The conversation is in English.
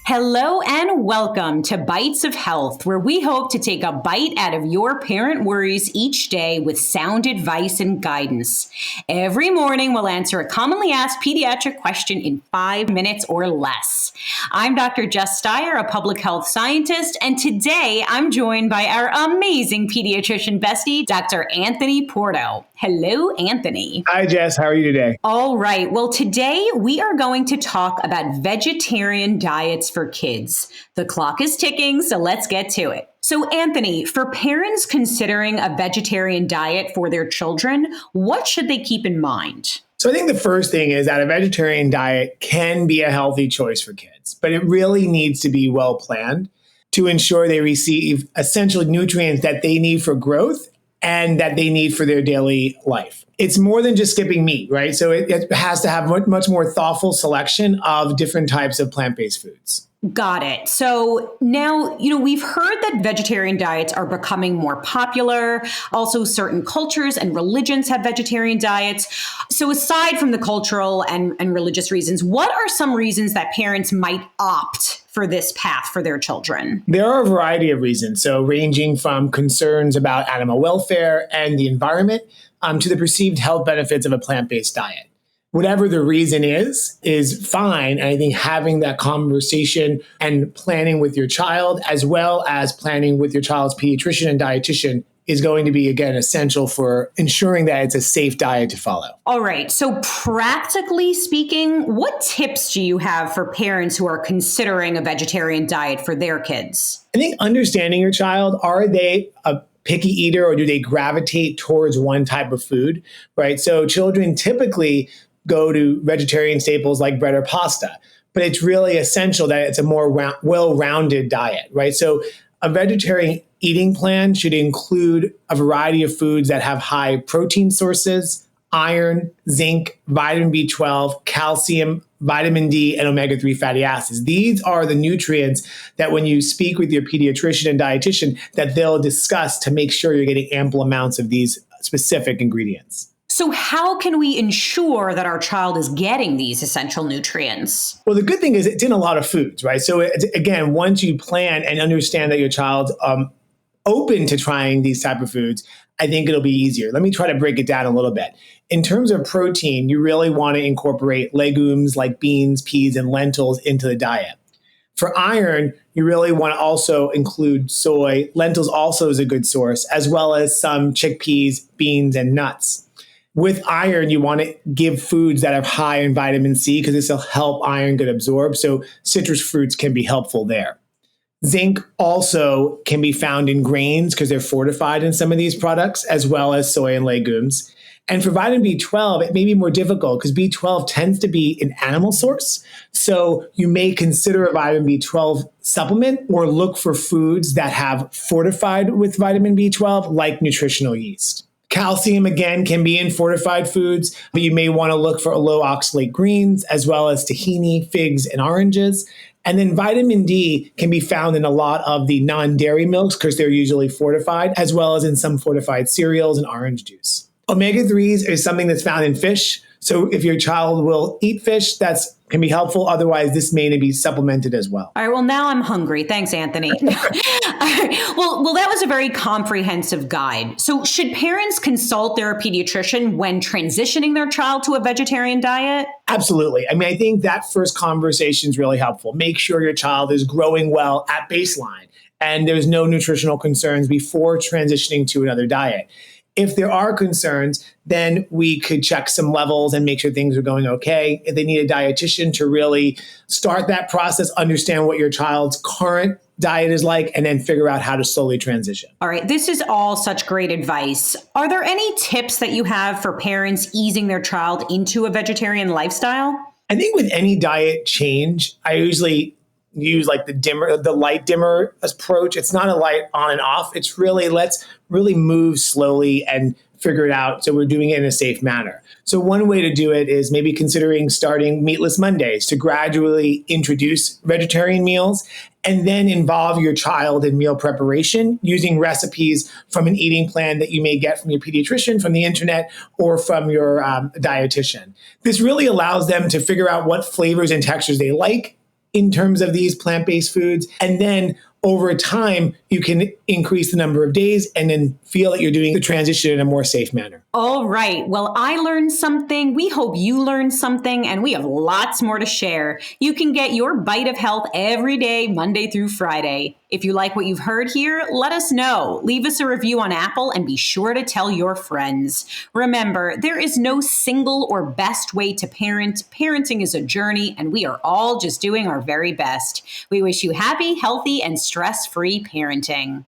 Hello and welcome to Bytes of Health, where we hope to take a bite out of your parent worries each day with sound advice and guidance. Every morning, we'll answer a commonly asked pediatric question in 5 minutes or less. I'm Dr. Jess Steier, a public health scientist, and today I'm joined by our amazing pediatrician bestie, Dr. Anthony Porto. Hello, Anthony. Hi, Jess. How are you today? All right. Well, today we are going to talk about vegetarian diets for kids. The clock is ticking, so let's get to it. So, Anthony, for parents considering a vegetarian diet for their children, what should they keep in mind? So I think the first thing is that a vegetarian diet can be a healthy choice for kids, but it really needs to be well planned to ensure they receive essential nutrients that they need for growth and that they need for their daily life. It's more than just skipping meat, right? So it has to have much more thoughtful selection of different types of plant-based foods. Got it. So now, we've heard that vegetarian diets are becoming more popular. Also, certain cultures and religions have vegetarian diets. So aside from the cultural and religious reasons, what are some reasons that parents might opt for this path for their children? There are a variety of reasons. So ranging from concerns about animal welfare and the environment to the perceived health benefits of a plant-based diet. Whatever the reason is fine. And I think having that conversation and planning with your child, as well as planning with your child's pediatrician and dietitian, is going to be, again, essential for ensuring that it's a safe diet to follow. All right. So practically speaking, what tips do you have for parents who are considering a vegetarian diet for their kids? I think understanding your child, are they a picky eater or do they gravitate towards one type of food, right? So children typically go to vegetarian staples like bread or pasta, but it's really essential that it's a more well-rounded diet, right? So a vegetarian eating plan should include a variety of foods that have high protein sources, iron, zinc, vitamin B12, calcium, vitamin D, and omega-3 fatty acids. These are the nutrients that when you speak with your pediatrician and dietitian, that they'll discuss to make sure you're getting ample amounts of these specific ingredients. So how can we ensure that our child is getting these essential nutrients? Well, the good thing is it's in a lot of foods, right? So again, once you plan and understand that your child's open to trying these type of foods, I think it'll be easier. Let me try to break it down a little bit. In terms of protein, you really want to incorporate legumes like beans, peas, and lentils into the diet. For iron, you really want to also include soy. Lentils also is a good source, as well as some chickpeas, beans, and nuts. With iron, you want to give foods that have high in vitamin C because this will help iron get absorbed. So citrus fruits can be helpful there. Zinc also can be found in grains because they're fortified in some of these products, as well as soy and legumes. And for vitamin B12, it may be more difficult because B12 tends to be an animal source. So you may consider a vitamin B12 supplement or look for foods that have fortified with vitamin B12, like nutritional yeast. Calcium, again, can be in fortified foods, but you may want to look for low oxalate greens, as well as tahini, figs, and oranges. And then vitamin D can be found in a lot of the non-dairy milks because they're usually fortified, as well as in some fortified cereals and orange juice. Omega-3s is something that's found in fish. So if your child will eat fish, that can be helpful. Otherwise, this may need to be supplemented as well. All right. Well, now I'm hungry. Thanks, Anthony. All right. Well, that was a very comprehensive guide. So should parents consult their pediatrician when transitioning their child to a vegetarian diet? Absolutely. I mean, I think that first conversation is really helpful. Make sure your child is growing well at baseline and there's no nutritional concerns before transitioning to another diet. If there are concerns, then we could check some levels and make sure things are going okay. If they need a dietitian to really start that process, understand what your child's current diet is like, and then figure out how to slowly transition. All right. This is all such great advice. Are there any tips that you have for parents easing their child into a vegetarian lifestyle? I think with any diet change, I usually use like the light dimmer approach. It's not a light on and off. It's really, let's really move slowly and figure it out so we're doing it in a safe manner. So one way to do it is maybe considering starting meatless Mondays to gradually introduce vegetarian meals and then involve your child in meal preparation using recipes from an eating plan that you may get from your pediatrician, from the internet, or from your dietitian. This really allows them to figure out what flavors and textures they like, in terms of these plant-based foods. And then over time, you can increase the number of days and then feel that you're doing the transition in a more safe manner. All right. Well, I learned something. We hope you learned something, and we have lots more to share. You can get your Bite of Health every day, Monday through Friday. If you like what you've heard here, let us know. Leave us a review on Apple and be sure to tell your friends. Remember, there is no single or best way to parent. Parenting is a journey, and we are all just doing our very best. We wish you happy, healthy, and stress-free parenting.